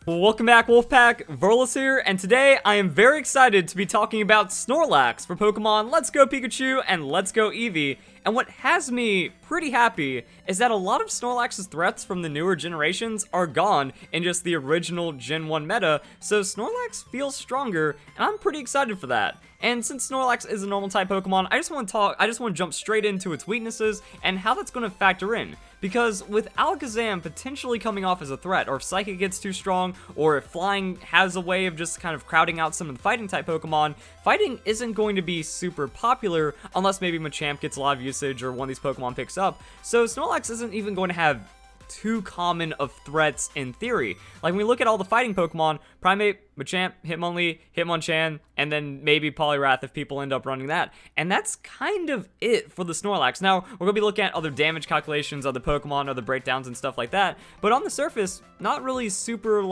Welcome back, Wolfpack. Verlis here, and today I am very excited to be talking about Snorlax for Pokemon Let's Go Pikachu and Let's Go Eevee. And what has me pretty happy is that a lot of Snorlax's threats from the newer generations are gone in just the original Gen 1 meta, so Snorlax feels stronger, and I'm pretty excited for that. And since Snorlax is a normal type Pokemon, I just want to jump straight into its weaknesses and how that's going to factor in. Because with Alakazam potentially coming off as a threat, or if Psychic gets too strong, or if Flying has a way of just kind of crowding out some of the fighting type Pokemon, fighting isn't going to be super popular unless maybe Machamp gets a lot of usage or one of these Pokemon picks up. So Snorlax isn't even going to have too common of threats in theory. Like when we look at all the fighting Pokemon, Primeape, Machamp, Hitmonlee, Hitmonchan, and then maybe Poliwrath if people end up running that. And that's kind of it for the Snorlax. Now, we're going to be looking at other damage calculations, other Pokemon, other breakdowns and stuff like that. But on the surface, not really super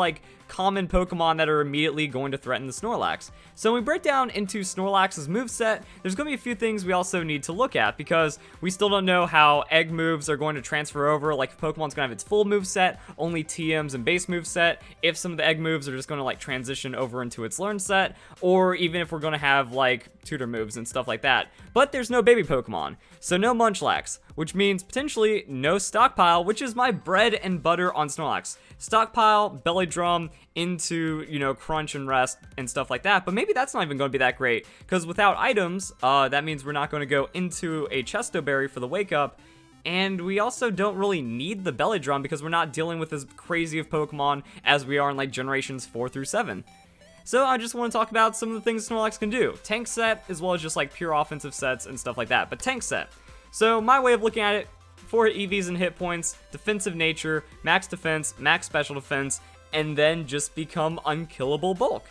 common Pokemon that are immediately going to threaten the Snorlax. So when we break down into Snorlax's moveset, there's going to be a few things we also need to look at because we still don't know how egg moves are going to transfer over. Like if Pokemon's going to have its full moveset, only TMs and base moveset, if some of the egg moves are just going to transition over into its learn set, or even if we're going to have tutor moves and stuff like that. But there's no baby Pokemon, so no Munchlax, which means potentially no Stockpile, which is my bread and butter on Snorlax. Stockpile, Belly Drum, into, Crunch and Rest and stuff like that, but maybe that's not even going to be that great, because without items, that means we're not going to go into a Chesto Berry for the Wake Up, and we also don't really need the Belly Drum because we're not dealing with as crazy of Pokemon as we are in generations 4 through 7. So I just want to talk about some of the things Snorlax can do. Tank set, as well as just pure offensive sets and stuff like that, but tank set. So my way of looking at it, 4 EVs and hit points, defensive nature, max defense, max special defense, and then just become unkillable bulk.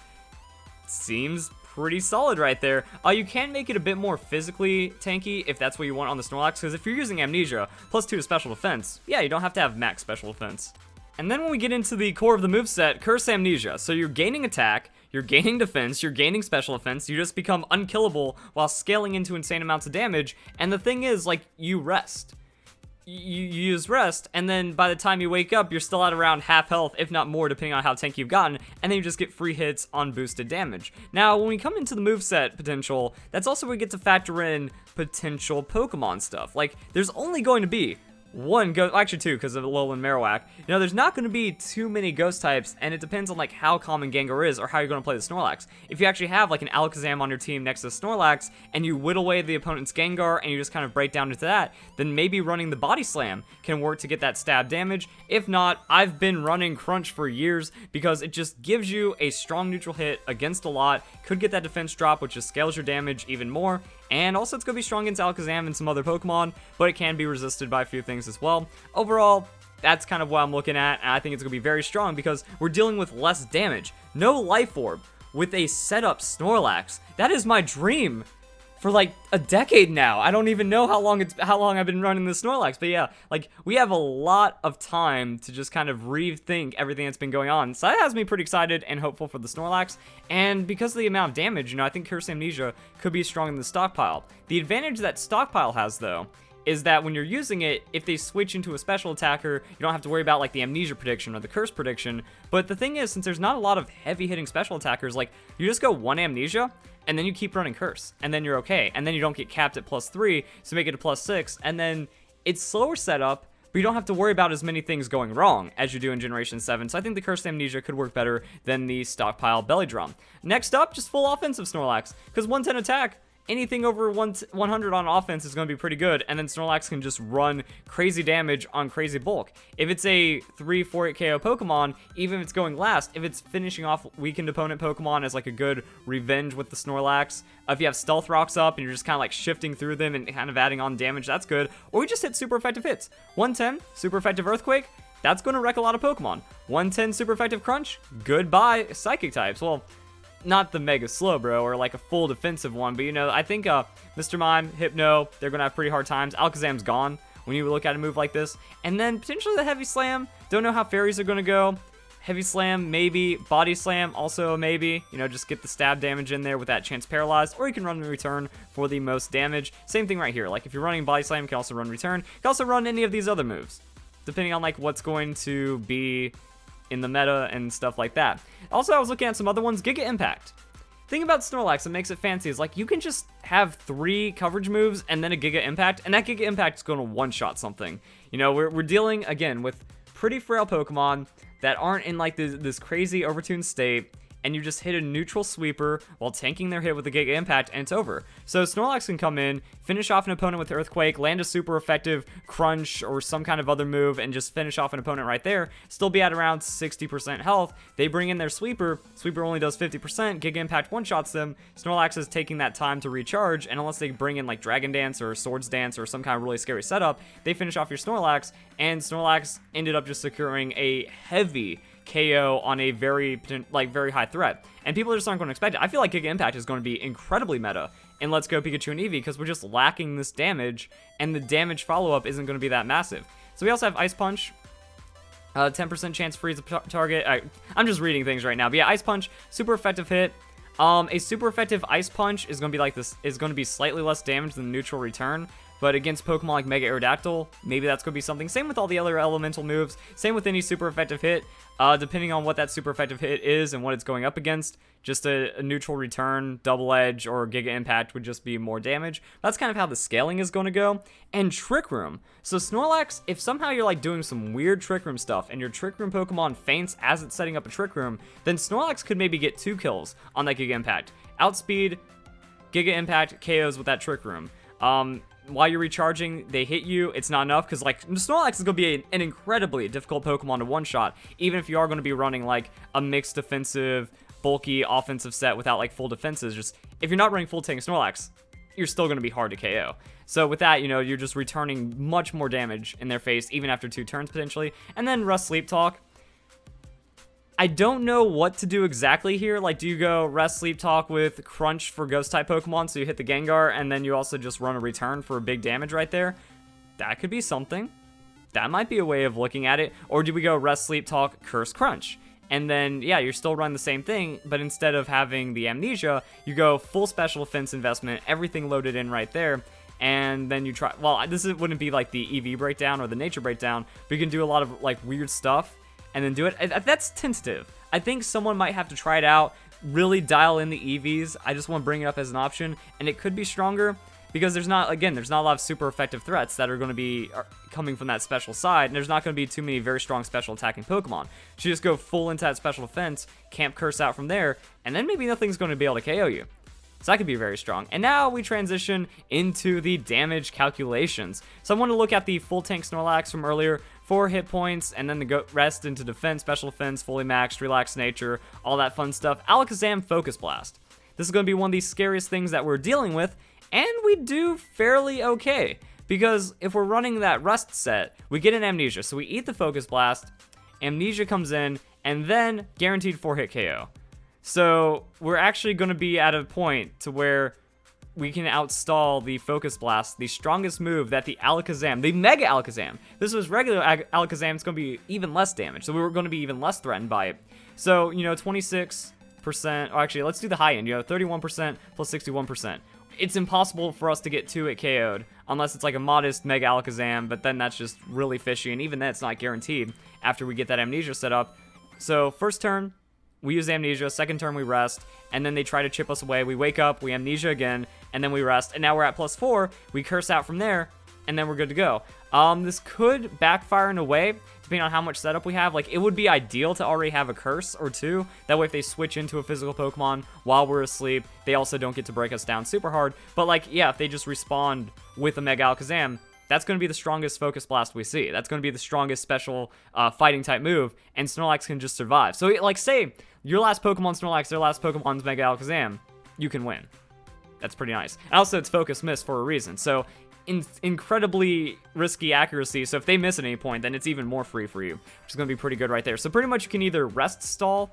Seems pretty solid right there. You can make it a bit more physically tanky if that's what you want on the Snorlax, because if you're using Amnesia, plus 2 to special defense, yeah, you don't have to have max special defense. And then when we get into the core of the moveset, Curse Amnesia. So you're gaining attack, you're gaining defense, you're gaining special defense, you just become unkillable while scaling into insane amounts of damage, and the thing is, you rest. You use rest, and then by the time you wake up, you're still at around half health, if not more, depending on how tanky you've gotten, and then you just get free hits on boosted damage. Now, when we come into the moveset potential, that's also where we get to factor in potential Pokemon stuff. There's only going to be one ghost, actually 2 because of Alolan Marowak. There's not going to be too many ghost types, and it depends on how common Gengar is or how you're going to play the Snorlax. If you actually have an Alakazam on your team next to Snorlax, and you whittle away the opponent's Gengar, and you just kind of break down into that, then maybe running the Body Slam can work to get that stab damage. If not, I've been running Crunch for years because it just gives you a strong neutral hit against a lot, could get that defense drop, which just scales your damage even more, and also it's going to be strong against Alakazam and some other Pokemon, but it can be resisted by a few things as well. Overall, that's kind of what I'm looking at, and I think it's going to be very strong because we're dealing with less damage. No Life Orb with a setup Snorlax. That is my dream for a decade now. I don't even know how long I've been running the Snorlax, but yeah, we have a lot of time to just kind of rethink everything that's been going on. So that has me pretty excited and hopeful for the Snorlax, and because of the amount of damage, I think Curse Amnesia could be strong in the Stockpile. The advantage that Stockpile has, though, is that when you're using it, if they switch into a special attacker, you don't have to worry about the Amnesia prediction or the Curse prediction. But the thing is, since there's not a lot of heavy hitting special attackers, you just go 1 Amnesia, and then you keep running Curse, and then you're okay, and then you don't get capped at +3, so make it a +6, and then it's slower setup, but you don't have to worry about as many things going wrong as you do in Generation 7, so I think the Cursed Amnesia could work better than the Stockpile Belly Drum. Next up, just full offensive Snorlax, because 110 attack, anything over 100 on offense is going to be pretty good, and then Snorlax can just run crazy damage on crazy bulk. If it's a 3-4 KO Pokemon, even if it's going last, if it's finishing off weakened opponent Pokemon as a good revenge with the Snorlax, if you have Stealth Rocks up and you're just kind of shifting through them and kind of adding on damage, that's good. Or we just hit super effective hits. 110, super effective Earthquake, that's going to wreck a lot of Pokemon. 110 super effective Crunch, goodbye Psychic types. Well, not the Mega Slowbro or a full defensive one, but I think Mr. Mime, Hypno, they're going to have pretty hard times. Alakazam's gone when you look at a move like this. And then potentially the Heavy Slam. Don't know how Fairies are going to go. Heavy Slam, maybe. Body Slam, also a maybe. Just get the stab damage in there with that chance paralyzed. Or you can run Return for the most damage. Same thing right here. If you're running Body Slam, you can also run Return. You can also run any of these other moves, depending on what's going to be in the meta and stuff like that. Also, I was looking at some other ones. Giga Impact. Thing about Snorlax that makes it fancy is like you can just have 3 coverage moves and then a Giga Impact, and that Giga Impact is going to one-shot something. You know, we're dealing, again, with pretty frail Pokemon that aren't in like this crazy overtuned state, and you just hit a neutral sweeper while tanking their hit with a Giga Impact, and it's over. So Snorlax can come in, finish off an opponent with Earthquake, land a super effective Crunch or some kind of other move, and just finish off an opponent right there, still be at around 60% health. They bring in their sweeper only does 50%, Giga Impact one-shots them, Snorlax is taking that time to recharge, and unless they bring in like Dragon Dance or Swords Dance or some kind of really scary setup, they finish off your Snorlax, and Snorlax ended up just securing a heavy KO on a very high threat, and people just aren't going to expect it. I feel like Giga Impact is going to be incredibly meta in Let's Go Pikachu and Eevee because we're just lacking this damage, and the damage follow-up isn't going to be that massive. So we also have Ice Punch, 10% chance freeze a target. I'm just reading things right now, but yeah, Ice Punch, super effective hit. A super effective Ice Punch is going to be like this, is going to be slightly less damage than neutral return. But against Pokemon like Mega Aerodactyl, maybe that's going to be something. Same with all the other elemental moves. Same with any super effective hit. Depending on what that super effective hit is and what it's going up against, just a neutral return, double edge, or Giga Impact would just be more damage. That's kind of how the scaling is going to go. And Trick Room. So Snorlax, if somehow you're like doing some weird Trick Room stuff and your Trick Room Pokemon faints as it's setting up a Trick Room, then Snorlax could maybe get 2 kills on that Giga Impact. Outspeed, Giga Impact, KOs with that Trick Room. While you're recharging, they hit you, it's not enough, because like Snorlax is going to be an incredibly difficult Pokemon to one-shot, even if you are going to be running like a mixed defensive, bulky offensive set without like full defenses. Just if you're not running full tank Snorlax, you're still going to be hard to KO. So with that, you know, you're just returning much more damage in their face, even after 2 turns potentially. And then Rest Sleep Talk. I don't know what to do exactly here. Like, do you go Rest Sleep Talk with Crunch for Ghost-type Pokemon, so you hit the Gengar, and then you also just run a return for a big damage right there? That could be something. That might be a way of looking at it. Or do we go Rest Sleep Talk, Curse Crunch? And then, yeah, you're still running the same thing, but instead of having the Amnesia, you go full special defense investment, everything loaded in right there, and then you try... Well, wouldn't be like the EV breakdown or the nature breakdown, but you can do a lot of, like, weird stuff and then do it. That's tentative. I think someone might have to try it out, really dial in the EVs. I just want to bring it up as an option, and it could be stronger because there's not a lot of super effective threats that are going to be coming from that special side, and there's not going to be too many very strong special attacking Pokemon. So you just go full into that special defense, camp Curse out from there, and then maybe nothing's going to be able to KO you. So that could be very strong. And now we transition into the damage calculations. So I want to look at the full tank Snorlax from earlier, 4 hit points, and then the rest into defense, special defense, fully maxed, relaxed nature, all that fun stuff. Alakazam Focus Blast. This is going to be one of the scariest things that we're dealing with, and we do fairly okay. Because if we're running that rest set, we get an Amnesia. So we eat the Focus Blast, Amnesia comes in, and then guaranteed 4-hit KO. So we're actually going to be at a point to where we can outstall the Focus Blast, the strongest move that the Alakazam, the Mega Alakazam. This was regular Alakazam, it's going to be even less damage, so we're going to be even less threatened by it. So, you know, 26%, or actually, let's do the high end, you know, 31% plus 61%. It's impossible for us to get 2-hit KO'd, unless it's like a modest Mega Alakazam, but then that's just really fishy, and even then it's not guaranteed after we get that Amnesia set up. So, first turn, we use Amnesia, second turn we rest, and then they try to chip us away. We wake up, we Amnesia again, and then we rest, and now we're at +4. We Curse out from there, and then we're good to go. This could backfire in a way, depending on how much setup we have. Like, it would be ideal to already have a Curse or 2. That way, if they switch into a physical Pokemon while we're asleep, they also don't get to break us down super hard. But, like, yeah, if they just respond with a Mega Alakazam, that's going to be the strongest Focus Blast we see. That's going to be the strongest special fighting type move, and Snorlax can just survive. So, like, say your last Pokemon Snorlax, their last Pokemon's Mega Alakazam, you can win. That's pretty nice. And also, it's Focus Miss for a reason. So, incredibly risky accuracy. So, if they miss at any point, then it's even more free for you, which is going to be pretty good right there. So, pretty much you can either rest stall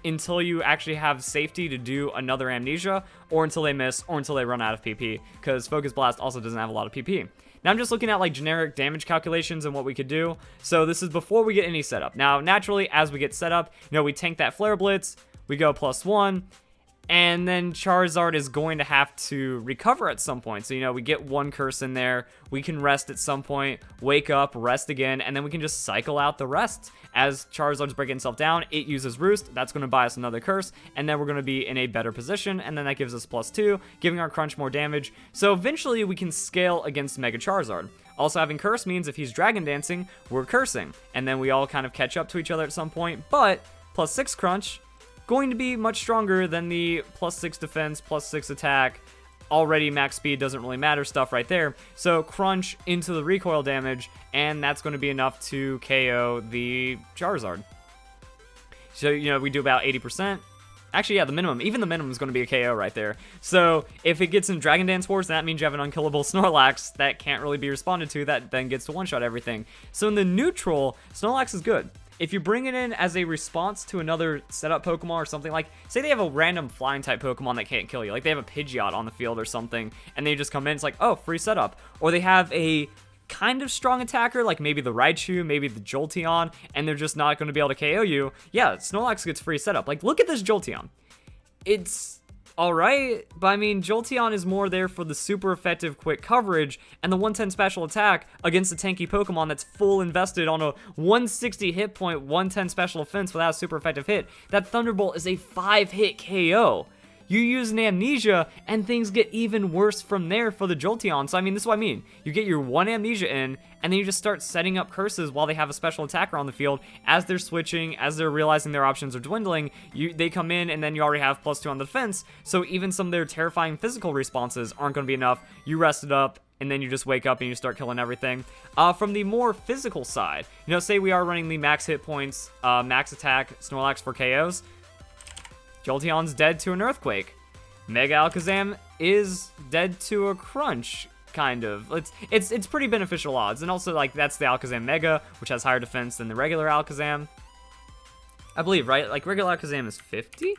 until you actually have safety to do another Amnesia, or until they miss, or until they run out of PP, because Focus Blast also doesn't have a lot of PP. Now I'm just looking at like generic damage calculations and what we could do. So this is before we get any setup. Now naturally, as we get set up, you know, we tank that Flare Blitz, we go +1, And then Charizard is going to have to recover at some point. So, you know, we get one curse in there. We can rest at some point, wake up, rest again, and then we can just cycle out the rest. As Charizard's breaking itself down, it uses Roost. That's going to buy us another curse, and then we're going to be in a better position, and then that gives us +2, giving our Crunch more damage. So eventually we can scale against Mega Charizard. Also, having Curse means if he's Dragon Dancing, we're cursing. And then we all kind of catch up to each other at some point, but +6 Crunch, going to be much stronger than the +6 defense, +6 attack, already max speed doesn't really matter stuff right there. So Crunch into the recoil damage, and that's going to be enough to KO the Charizard. So, you know, we do about 80%. Actually, yeah, the minimum. Even the minimum is going to be a KO right there. So if it gets in Dragon Dance Wars, that means you have an unkillable Snorlax that can't really be responded to, that then gets to one-shot everything. So in the neutral, Snorlax is good. If you bring it in as a response to another setup Pokemon or something, like, say they have a random flying type Pokemon that can't kill you, like they have a Pidgeot on the field or something, and they just come in, it's like, oh, free setup. Or they have a kind of strong attacker, like maybe the Raichu, maybe the Jolteon, and they're just not going to be able to KO you, yeah, Snorlax gets free setup. Like, look at this Jolteon. It's alright, but I mean, Jolteon is more there for the super effective quick coverage and the 110 special attack against a tanky Pokemon that's full invested on a 160 hit point, 110 special defense without a super effective hit. That Thunderbolt is a 5-hit KO. You use an Amnesia, and things get even worse from there for the Jolteon. So, I mean, this is what I mean. You get your one Amnesia in, and then you just start setting up curses while they have a special attacker on the field. As they're switching, as they're realizing their options are dwindling, they come in, and then you already have +2 on the defense. So even some of their terrifying physical responses aren't going to be enough. You rest it up, and then you just wake up and you start killing everything. From the more physical side, you know, say we are running the max hit points, max attack Snorlax for KOs. Jolteon's dead to an Earthquake. Mega Alakazam is dead to a Crunch, kind of. It's pretty beneficial odds. And also, like, that's the Alakazam Mega, which has higher defense than the regular Alakazam. I believe, right? Like, regular Alakazam is 50?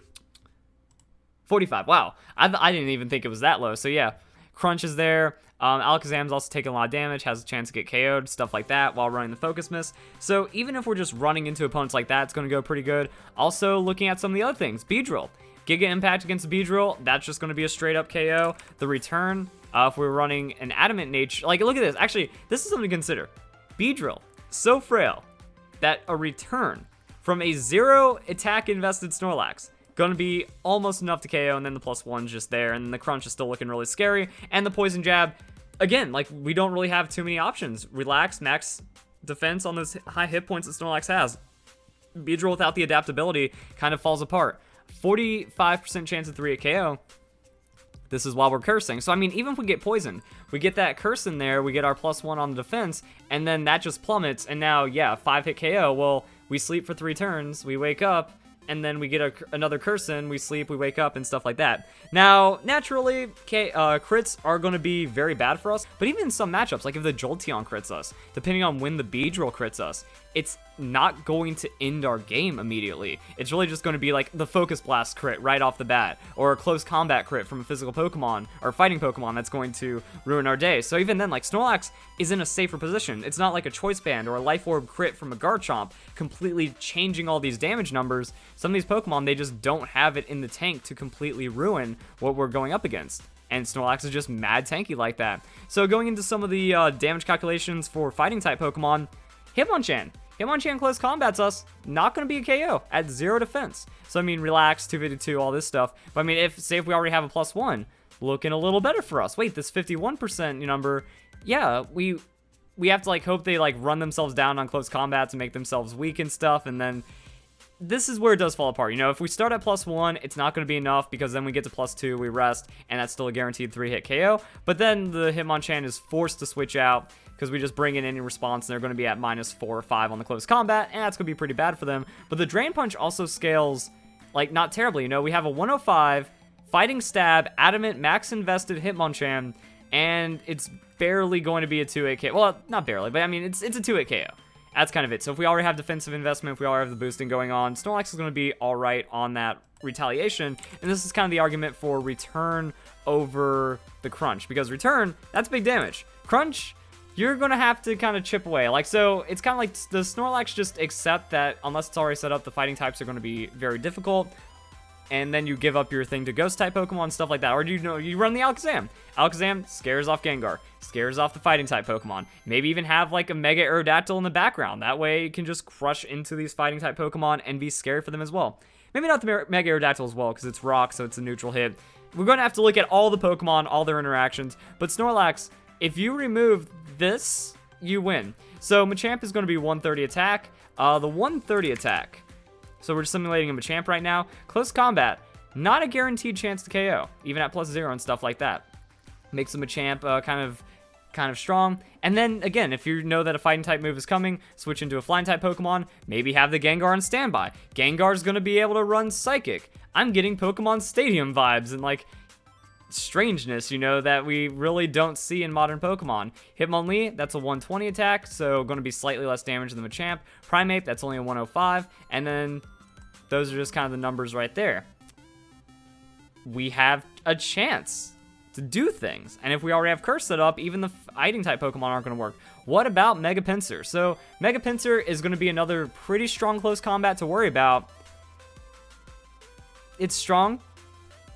45. Wow. I didn't even think it was that low. So, yeah. Crunch is there. Alakazam's also taking a lot of damage, has a chance to get KO'd, stuff like that, while running the Focus Miss. So even if we're just running into opponents like that, it's going to go pretty good. Also, looking at some of the other things. Beedrill. Giga Impact against Beedrill, that's just going to be a straight-up KO. The return, if we're running an Adamant nature... Like, look at this. Actually, this is something to consider. Beedrill, so frail that a return from a 0 attack invested Snorlax gonna be almost enough to KO, and then the +1's just there, and the Crunch is still looking really scary, and the Poison Jab, again, like, we don't really have too many options. Relax, max defense on those high hit points that Snorlax has. Beedrill without the adaptability kind of falls apart. 45% chance of 3-hit KO. This is while we're cursing. So, I mean, even if we get poisoned, we get that curse in there, we get our +1 on the defense, and then that just plummets, and now, yeah, 5-hit KO. Well, we sleep for 3 turns, we wake up, and then we get another curse in, we sleep, we wake up, and stuff like that. Now, naturally, crits are going to be very bad for us, but even in some matchups, like if the Jolteon crits us, depending on when the Beedrill crits us, it's not going to end our game immediately. It's really just going to be like the Focus Blast crit right off the bat, or a close combat crit from a physical Pokemon, or fighting Pokemon that's going to ruin our day. So even then, like, Snorlax is in a safer position. It's not like a Choice Band or a Life Orb crit from a Garchomp completely changing all these damage numbers. Some of these Pokemon, they just don't have it in the tank to completely ruin what we're going up against. And Snorlax is just mad tanky like that. So going into some of the damage calculations for fighting type Pokemon, Hitmonchan. Hitmonchan close combats us, not going to be a KO at 0 defense. So, I mean, relax, 252, all this stuff. But, I mean, say if we already have a +1, looking a little better for us. Wait, this 51% number, yeah, we have to, like, hope they, like, run themselves down on close combats and make themselves weak and stuff, and then this is where it does fall apart. You know, if we start at +1, it's not going to be enough because then we get to +2, we rest, and that's still a guaranteed 3-hit KO. But then the Hitmonchan is forced to switch out because we just bring in any response, and they're going to be at -4 or 5 on the close combat, and that's going to be pretty bad for them. But the Drain Punch also scales, like, not terribly. You know, we have a 105, Fighting Stab, Adamant, Max Invested Hitmonchan, and it's barely going to be a 2-hit KO. Well, not barely, but I mean, it's a 2-hit KO. That's kind of it. So if we already have defensive investment, if we already have the boosting going on, Snorlax is going to be alright on that retaliation. And this is kind of the argument for return over the Crunch. Because return, that's big damage. Crunch, you're going to have to kind of chip away. Like, so it's kind of like the Snorlax just accept that unless it's already set up, the fighting types are going to be very difficult. and then you give up your thing to Ghost-type Pokemon, stuff like that. Or you run the Alakazam. Alakazam scares off Gengar, scares off the Fighting-type Pokemon. Maybe even have like a Mega Aerodactyl in the background. That way you can just crush into these Fighting-type Pokemon and be scary for them as well. Maybe not the Mega Aerodactyl as well, because it's Rock, so it's a neutral hit. We're going to have to look at all the Pokemon, all their interactions. But Snorlax, if you remove this, you win. So Machamp is going to be 130 attack. The 130 attack. So we're simulating a Machamp right now. Close combat, not a guaranteed chance to KO, even at +0 and stuff like that. Makes the Machamp kind of strong. And then again, if you know that a fighting type move is coming, switch into a flying type Pokemon, maybe have the Gengar on standby. Gengar's gonna be able to run Psychic. I'm getting Pokemon Stadium vibes and like strangeness, you know, that we really don't see in modern Pokemon. Hitmonlee, that's a 120 attack, so gonna be slightly less damage than the Machamp. Primeape, that's only a 105, and then those are just kind of the numbers right there. We have a chance to do things. And if we already have Curse set up, even the fighting type Pokemon aren't going to work. What about Mega Pinsir? So Mega Pinsir is going to be another pretty strong close combat to worry about. It's strong.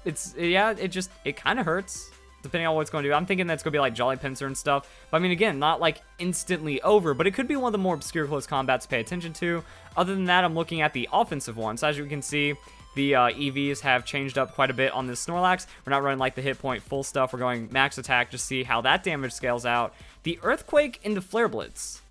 It kind of hurts depending on what it's going to do. I'm thinking that's going to be like Jolly Pinsir and stuff. But I mean, again, not like instantly over, but it could be one of the more obscure close combats to pay attention to. Other than that, I'm looking at the offensive ones. So as you can see, the EVs have changed up quite a bit on this Snorlax. We're not running like the hit point full stuff. We're going max attack to see how that damage scales out. The Earthquake into Flare Blitz.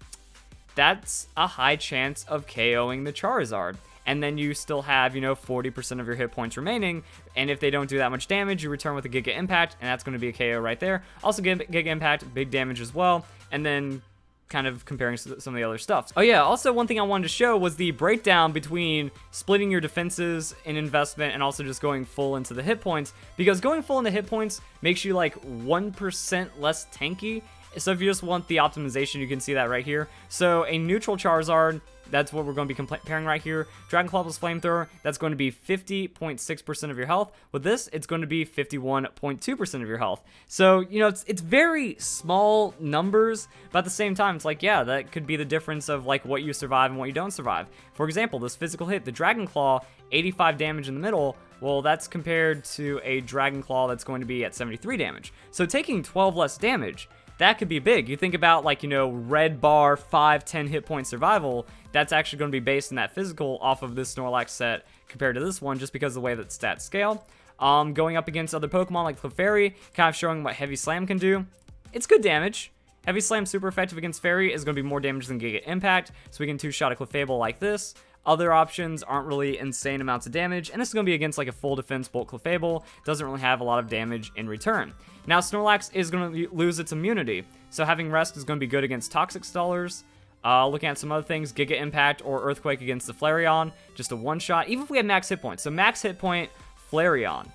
That's a high chance of KOing the Charizard. And then you still have, 40% of your hit points remaining. And if they don't do that much damage, you return with a Giga Impact, and that's going to be a KO right there. Also, Giga Impact, big damage as well. And then kind of comparing some of the other stuff. Oh yeah, also one thing I wanted to show was the breakdown between splitting your defenses in investment and also just going full into the hit points, because going full into hit points makes you like 1% less tanky. So if you just want the optimization, you can see that right here. So a neutral Charizard, that's what we're going to be comparing right here. Dragon Claw plus Flamethrower, that's going to be 50.6% of your health. With this, it's going to be 51.2% of your health. So, it's very small numbers, but at the same time, it's like, yeah, that could be the difference of like what you survive and what you don't survive. For example, this physical hit, the Dragon Claw, 85 damage in the middle, well, that's compared to a Dragon Claw that's going to be at 73 damage. So taking 12 less damage, that could be big. You think about like, red bar, 5-10 hit point survival, that's actually going to be based in that physical off of this Snorlax set compared to this one, just because of the way that stats scale. Going up against other Pokemon like Clefairy, kind of showing what Heavy Slam can do. It's good damage. Heavy Slam super effective against Fairy is going to be more damage than Giga Impact, so we can two-shot a Clefable like this. Other options aren't really insane amounts of damage, and this is going to be against like a full defense Bolt Clefable. Doesn't really have a lot of damage in return. Now Snorlax is going to lose its immunity, so having Rest is going to be good against Toxic Stallers. Looking at some other things, Giga Impact or Earthquake against the Flareon, just a one-shot, even if we have max hit points. So max hit point, Flareon.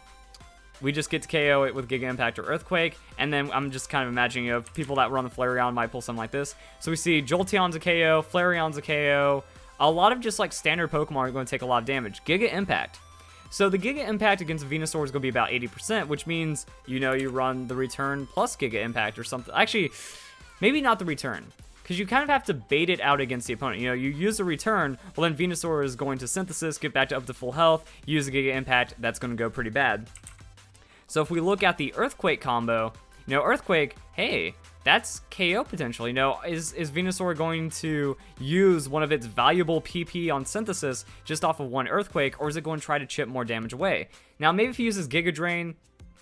We just get to KO it with Giga Impact or Earthquake, and then I'm just kind of imagining people that run the Flareon might pull something like this. So we see Jolteon's a KO, Flareon's a KO. A lot of just like standard Pokemon are going to take a lot of damage. Giga Impact. So the Giga Impact against Venusaur is going to be about 80%, which means, you run the return plus Giga Impact or something. Actually, maybe not the return, because you kind of have to bait it out against the opponent. You use a return, well then Venusaur is going to Synthesis, get back to up to full health, use the Giga Impact, that's going to go pretty bad. So if we look at the Earthquake combo, Earthquake, hey, that's KO potential. Is Venusaur going to use one of its valuable PP on Synthesis just off of one Earthquake, or is it going to try to chip more damage away? Now, maybe if he uses Giga Drain,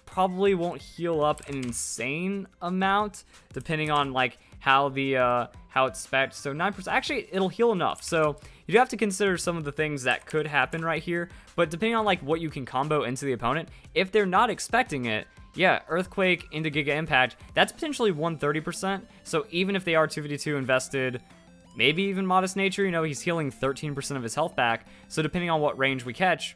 probably won't heal up an insane amount, depending on like how it's spec'd. So 9%, actually, it'll heal enough. So you do have to consider some of the things that could happen right here, but depending on like what you can combo into the opponent, if they're not expecting it, yeah, Earthquake into Giga Impact, that's potentially 130%. So even if they are 252 invested, maybe even Modest Nature, he's healing 13% of his health back. So depending on what range we catch,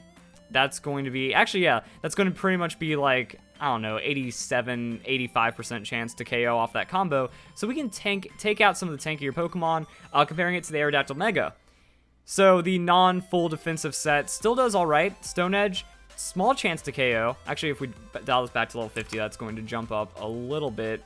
that's going to be, actually, yeah, that's going to pretty much be like, I don't know, 87, 85% chance to KO off that combo. So we can take out some of the tankier Pokemon, comparing it to the Aerodactyl Mega. So the non-full defensive set still does all right. Stone Edge, small chance to KO. Actually, if we dial this back to level 50, that's going to jump up a little bit.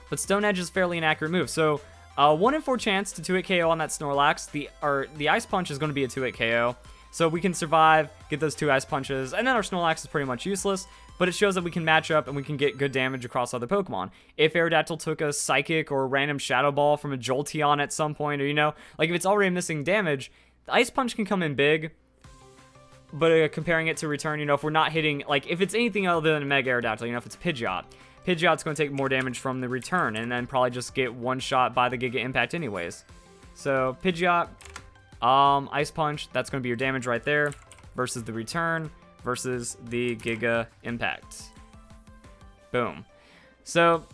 But Stone Edge is fairly an accurate move. So 1 in 4 chance to 2-hit KO on that Snorlax. The Ice Punch is going to be a 2-hit KO. So we can survive, get those 2 Ice Punches, and then our Snorlax is pretty much useless, but it shows that we can match up and we can get good damage across other Pokemon. If Aerodactyl took a Psychic or a random Shadow Ball from a Jolteon at some point, or, you know, like if it's already missing damage, the Ice Punch can come in big, but comparing it to return, you know, if we're not hitting, like, if it's anything other than a Mega Aerodactyl, you know, if it's Pidgeot, Pidgeot's going to take more damage from the return, and then probably just get one-shot by the Giga Impact anyways. So, Pidgeot, Ice Punch, that's going to be your damage right there, versus the return, versus the Giga Impact. Boom. So,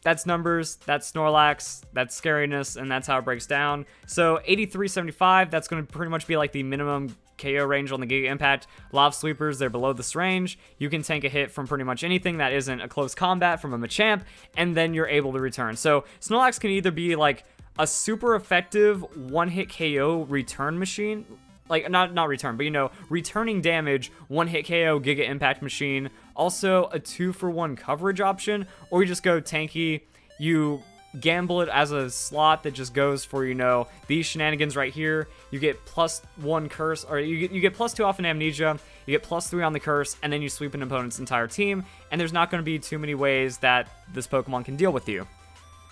that's numbers, that's Snorlax, that's scariness, and that's how it breaks down. So, 8375, that's going to pretty much be like the minimum KO range on the Giga Impact. Lob Sweepers, they're below this range. You can tank a hit from pretty much anything that isn't a close combat from a Machamp, and then you're able to return. So Snorlax can either be like a super effective one-hit KO return machine, like not return, but you know, returning damage, one-hit KO Giga Impact machine, also a 2-for-1 coverage option, or you just go tanky, you gamble it as a slot that just goes for, you know, these shenanigans right here. You get +1 curse, or you get +2 off an Amnesia, you get +3 on the curse, and then you sweep an opponent's entire team, and there's not going to be too many ways that this Pokemon can deal with you.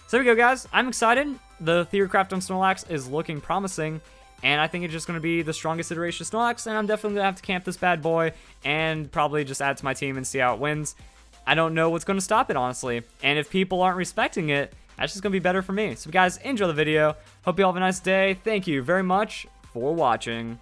So there we go, guys. I'm excited. The Theorycraft on Snorlax is looking promising, and I think it's just going to be the strongest iteration of Snorlax, and I'm definitely going to have to camp this bad boy and probably just add to my team and see how it wins. I don't know what's going to stop it, honestly, and if people aren't respecting it, that's just going to be better for me. So guys, enjoy the video. Hope you all have a nice day. Thank you very much for watching.